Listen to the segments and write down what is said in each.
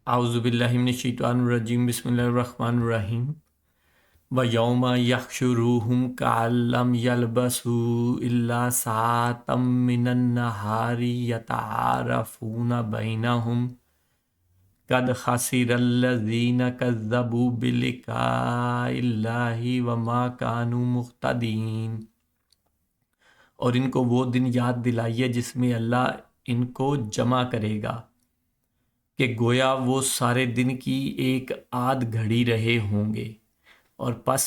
اعوذ باللہ من الشیطان الرجیم بسم اللہ الرحمن الرحیم وَيَوْمَ يَحْشُرُهُمْ كَأَن لَّمْ يَلْبَثُوا إِلَّا سَاعَةً مِّنَ النَّهَارِ يَتَعَارَفُونَ بَيْنَهُمْ قَدْ خَسِرَ الَّذِينَ كَذَّبُوا بِلِقَاءِ اللَّهِ وَمَا كَانُوا مُهْتَدِينَ۔ اور ان کو وہ دن یاد دلائیے جس میں اللہ ان کو جمع کرے گا کہ گویا وہ سارے دن کی ایک آدھ گھڑی رہے ہوں گے، اور آپس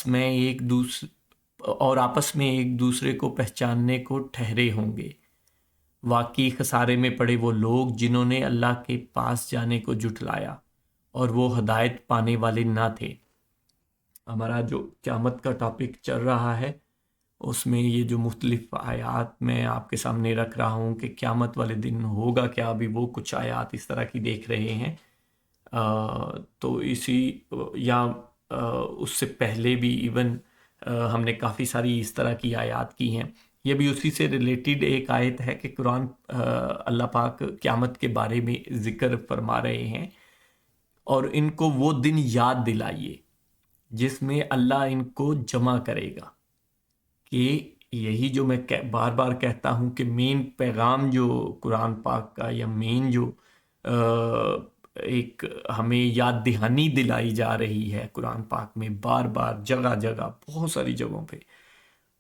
میں ایک دوسرے کو پہچاننے کو ٹھہرے ہوں گے۔ واقعی خسارے میں پڑے وہ لوگ جنہوں نے اللہ کے پاس جانے کو جھٹلایا اور وہ ہدایت پانے والے نہ تھے۔ ہمارا جو قیامت کا ٹاپک چل رہا ہے اس میں یہ جو مختلف آیات میں آپ کے سامنے رکھ رہا ہوں کہ قیامت والے دن ہوگا کیا، ابھی وہ کچھ آیات اس طرح کی دیکھ رہے ہیں۔ تو اسی یا اس سے پہلے بھی ایون ہم نے کافی ساری اس طرح کی آیات کی ہیں۔ یہ بھی اسی سے ریلیٹڈ ایک آیت ہے کہ قرآن اللہ پاک قیامت کے بارے میں ذکر فرما رہے ہیں، اور ان کو وہ دن یاد دلائیے جس میں اللہ ان کو جمع کرے گا۔ کہ یہی جو میں بار بار کہتا ہوں کہ مین پیغام جو قرآن پاک کا یا مین جو ایک ہمیں یاد دہانی دلائی جا رہی ہے قرآن پاک میں بار بار جگہ جگہ بہت ساری جگہوں پہ،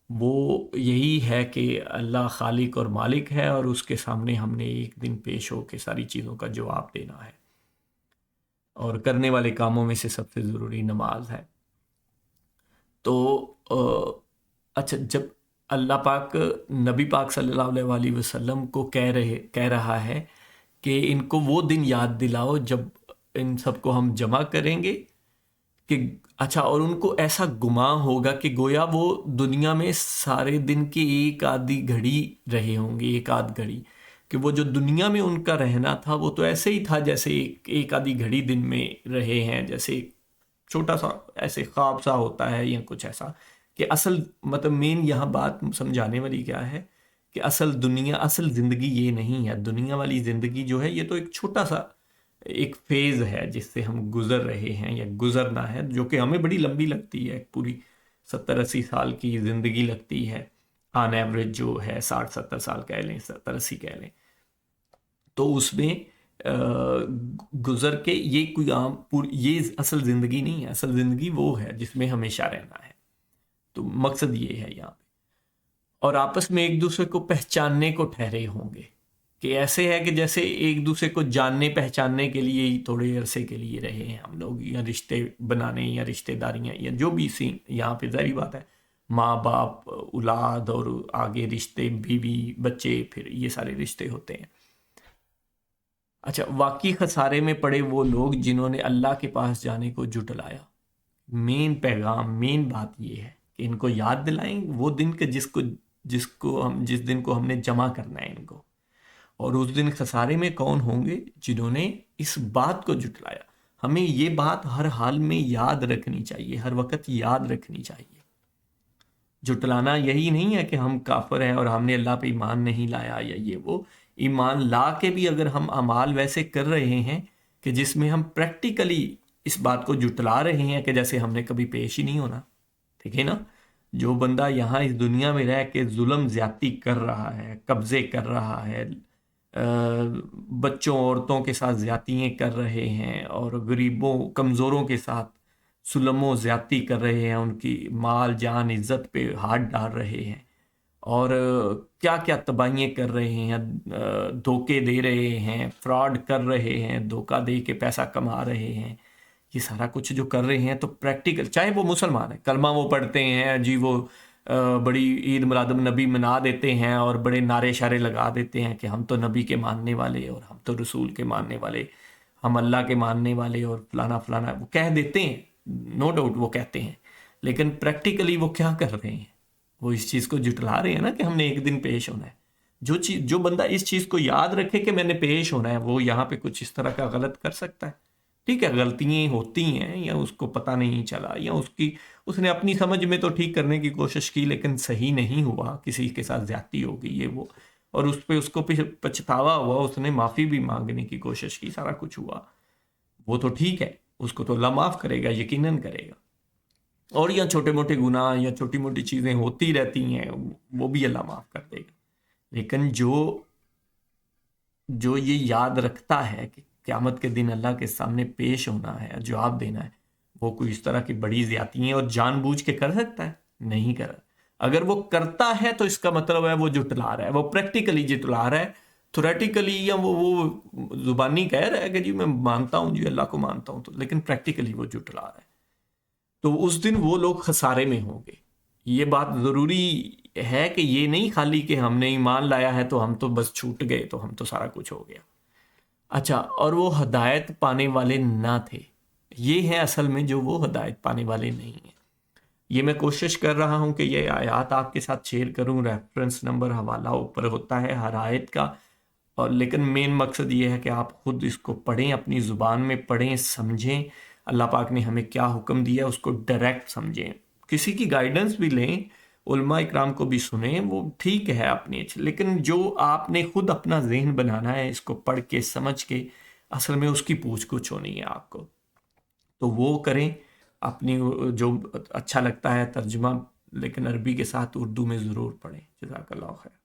وہ یہی ہے کہ اللہ خالق اور مالک ہے، اور اس کے سامنے ہم نے ایک دن پیش ہو کے ساری چیزوں کا جواب دینا ہے، اور کرنے والے کاموں میں سے سب سے ضروری نماز ہے۔ تو اچھا، جب اللہ پاک نبی پاک صلی اللہ علیہ وسلم کو کہہ رہا ہے کہ ان کو وہ دن یاد دلاؤ جب ان سب کو ہم جمع کریں گے، کہ اچھا، اور ان کو ایسا گمان ہوگا کہ گویا وہ دنیا میں سارے دن کی ایک آدھی گھڑی رہے ہوں گے، ایک آدھ گھڑی، کہ وہ جو دنیا میں ان کا رہنا تھا وہ تو ایسے ہی تھا جیسے ایک آدھی گھڑی دن میں رہے ہیں، جیسے چھوٹا سا ایسے خواب سا ہوتا ہے یا کچھ ایسا۔ کہ اصل مطلب مین یہاں بات سمجھانے والی کیا ہے کہ اصل زندگی یہ نہیں ہے۔ دنیا والی زندگی جو ہے یہ تو ایک چھوٹا سا ایک فیز ہے جس سے ہم گزر رہے ہیں یا گزرنا ہے، جو کہ ہمیں بڑی لمبی لگتی ہے، پوری 70-80 سال کی زندگی لگتی ہے آن ایوریج، جو ہے 60-70 سال کہہ لیں، 70-80 کہہ لیں۔ تو اس میں گزر کے یہ کوئی یہ اصل زندگی نہیں ہے۔ اصل زندگی وہ ہے جس میں ہمیشہ رہنا ہے۔ تو مقصد یہ ہے یہاں پہ، اور آپس میں ایک دوسرے کو پہچاننے کو ٹھہرے ہوں گے، کہ ایسے ہے کہ جیسے ایک دوسرے کو جاننے پہچاننے کے لیے ہی تھوڑے عرصے کے لیے رہے ہیں ہم لوگ، یا رشتے بنانے یا رشتے داریاں یا جو بھی سین یہاں پہ ظاہری بات ہے، ماں باپ، اولاد، اور آگے رشتے، بیوی، بچے، پھر یہ سارے رشتے ہوتے ہیں۔ اچھا، واقعی خسارے میں پڑے وہ لوگ جنہوں نے اللہ کے پاس جانے کو جھٹلایا۔ مین پیغام، مین بات یہ ہے کہ ان کو یاد دلائیں وہ دن کے جس دن کو ہم نے جمع کرنا ہے ان کو، اور اس دن خسارے میں کون ہوں گے؟ جنہوں نے اس بات کو جھٹلایا۔ ہمیں یہ بات ہر حال میں یاد رکھنی چاہیے، ہر وقت یاد رکھنی چاہیے۔ جھٹلانا یہی نہیں ہے کہ ہم کافر ہیں اور ہم نے اللہ پہ ایمان نہیں لایا یا یہ وہ۔ ایمان لا کے بھی اگر ہم اعمال ویسے کر رہے ہیں کہ جس میں ہم پریکٹیکلی اس بات کو جھٹلا رہے ہیں کہ جیسے ہم نے کبھی پیش ہی نہیں ہونا، ٹھیک ہے نا؟ جو بندہ یہاں اس دنیا میں رہ کے ظلم زیادتی کر رہا ہے، قبضے کر رہا ہے، بچوں عورتوں کے ساتھ زیادتیاں کر رہے ہیں، اور غریبوں کمزوروں کے ساتھ ظلم و زیادتی کر رہے ہیں، ان کی مال جان عزت پہ ہاتھ ڈال رہے ہیں، اور کیا کیا تباہیاں کر رہے ہیں، دھوکے دے رہے ہیں، فراڈ کر رہے ہیں، دھوکہ دے کے پیسہ کما رہے ہیں، یہ سارا کچھ جو کر رہے ہیں تو پریکٹیکل، چاہے وہ مسلمان ہیں، کلمہ وہ پڑھتے ہیں جی، وہ بڑی عید میلاد النبی منا دیتے ہیں اور بڑے نعرے شعرے لگا دیتے ہیں کہ ہم تو نبی کے ماننے والے، اور ہم تو رسول کے ماننے والے، ہم اللہ کے ماننے والے، اور فلانا فلانا وہ کہہ دیتے ہیں، نو ڈاؤٹ وہ کہتے ہیں، لیکن پریکٹیکلی وہ کیا کر رہے ہیں؟ وہ اس چیز کو جھٹلا رہے ہیں نا کہ ہم نے ایک دن پیش ہونا ہے۔ جو بندہ اس چیز کو یاد رکھے کہ میں نے پیش ہونا ہے، وہ یہاں پہ کچھ اس طرح کا غلط کر سکتا ہے۔ ٹھیک ہے، غلطیاں ہوتی ہیں، یا اس کو پتہ نہیں چلا، یا اس نے اپنی سمجھ میں تو ٹھیک کرنے کی کوشش کی لیکن صحیح نہیں ہوا، کسی کے ساتھ زیادتی ہو گئی یہ وہ، اور اس کو پچھتاوا ہوا، اس نے معافی بھی مانگنے کی کوشش کی، سارا کچھ ہوا، وہ تو ٹھیک ہے، اس کو تو اللہ معاف کرے گا، یقیناً کرے گا، اور یا چھوٹے موٹے گناہ یا چھوٹی موٹی چیزیں ہوتی رہتی ہیں، وہ بھی اللہ معاف کر دے گا۔ لیکن جو یہ یاد رکھتا ہے کہ قیامت کے دن اللہ کے سامنے پیش ہونا ہے، جواب دینا ہے، وہ کوئی اس طرح کی بڑی زیادتی ہیں اور جان بوجھ کے کر سکتا ہے؟ نہیں کر۔ اگر وہ کرتا ہے تو اس کا مطلب ہے وہ جٹلا رہا ہے، وہ پریکٹیکلی جٹلا رہا ہے، تھوریٹیکلی یا وہ زبانی کہہ رہا ہے کہ جی میں مانتا ہوں، جی اللہ کو مانتا ہوں، تو لیکن پریکٹیکلی وہ جٹلا رہا ہے، تو اس دن وہ لوگ خسارے میں ہوں گے۔ یہ بات ضروری ہے کہ یہ نہیں خالی کہ ہم نے ایمان لایا ہے تو ہم تو بس چھوٹ گئے، تو ہم تو سارا کچھ ہو گیا۔ اچھا، اور وہ ہدایت پانے والے نہ تھے، یہ ہے اصل میں جو وہ ہدایت پانے والے نہیں ہیں۔ یہ میں کوشش کر رہا ہوں کہ یہ آیات آپ کے ساتھ شیئر کروں، ریفرنس نمبر حوالہ اوپر ہوتا ہے ہر آیت کا، اور لیکن مین مقصد یہ ہے کہ آپ خود اس کو پڑھیں، اپنی زبان میں پڑھیں، سمجھیں اللہ پاک نے ہمیں کیا حکم دیا، اس کو ڈائریکٹ سمجھیں، کسی کی گائیڈنس بھی لیں، علماء اکرام کو بھی سنیں، وہ ٹھیک ہے اپنی، لیکن جو آپ نے خود اپنا ذہن بنانا ہے اس کو پڑھ کے سمجھ کے، اصل میں اس کی پوچھ گچھ ہونی ہے آپ کو، تو وہ کریں اپنی جو اچھا لگتا ہے ترجمہ، لیکن عربی کے ساتھ اردو میں ضرور پڑھیں۔ جزاک اللہ خیر۔